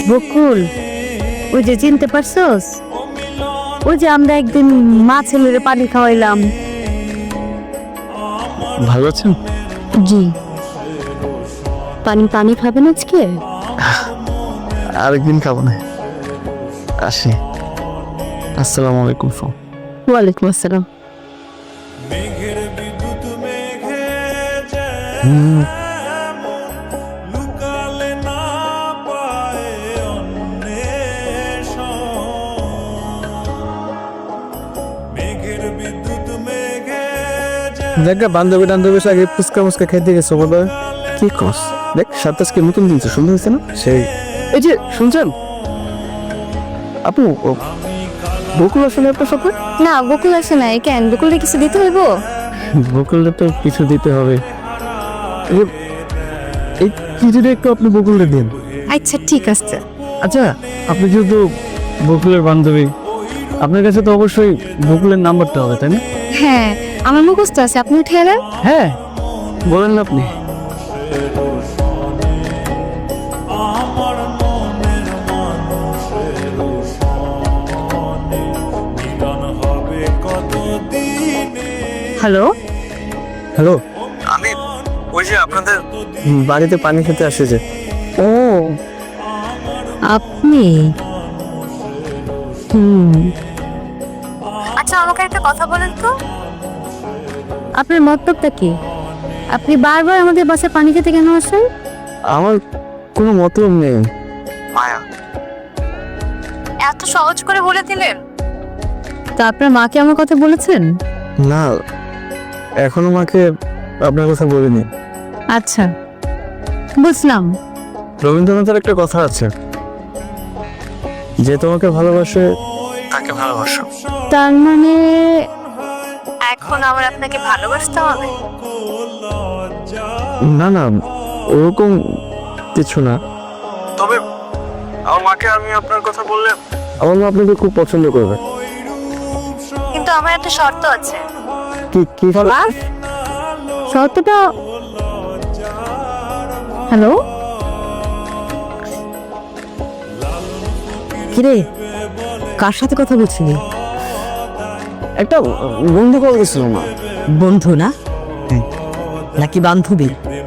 বকুল, ওই যে চিনতে পারছস? ওই যে আমরা একদিন মা ছেলের পানি খাওয়াইলাম। ভালো আছেন? জি। পানি পানি খাবেন আজকে? আরেকদিন খাবো না, আসি। আসসালামু আলাইকুম। ওয়ালাইকুম আসসালাম। মেঘের বিদ্যুৎ মেঘে লুকালে না পায় মেঘের বিদ্যুৎ মেঘে দেখ বান্ধবী টান্ধবীর আগে ফুচকা মুচকা খাইতে গেছো বলো। কি কস? দেখ সাতাশকে নতুন দিনছে, সুন্দর হয়েছে না? সেই এই যে শুনছেন আপু, বকুল আসলে আপনার সাথে? না, বকুল আসে নাই। কেন, বকুলরে কিছু দিতে হইব? বকুলরে তো কিছু দিতে হবে। এই চিঠিটা একটু আপনি বকুলরে দিন। আচ্ছা ঠিক আছে। আচ্ছা, আপনি যেহেতু বকুলের বান্ধবী, আপনার কাছে তো অবশ্যই বকুলের নাম্বারটা হবে, তাই না? হ্যাঁ, আমার মুখস্থ আছে, আপনি উঠে এলেন। হ্যাঁ, বলেন না আপনি। আমার মনের মানুষের সনে মিলন হবে কত দিনে। হ্যালো, হ্যালো, আমি ওই যে আপনাদের বাড়িতে পানি খেতে আসে যে। ও আপনি? আচ্ছা, আমাকে একটা কথা বলেন তো, আপনার মতলবটা কি? আপনি বারবার আমাদের বাসায় পানি খেতে কেন আসেন? আমার কোনো মতলব নেই মায়া। এত সহজ করে বলে দিলেন। তা আপনার মাকে আমার কথা বলেছেন? না, এখনো মাকে আপনার কথা বলিনি। আচ্ছা, বুঝলাম। রবীন্দ্রনাথের একটা কথা আছে, যে তোমাকে ভালোবাসে তাকে ভালোবাসো। তার মানে এখন আমার আপনাকে ভালোবাসতে হবে? না না, ওরকম কিছু না। তবে আমার মাকে আমি আপনার কথা বললে আমার মা আপনাকে খুব পছন্দ করবে। কিন্তু আমার একটা শর্ত আছে। কি কি শর্তটা? হ্যালো, কিরে, কার সাথে কথা বলছিলি? একটা বন্ধু কল গেছিল মা। বন্ধু না নাকি বান্ধবী?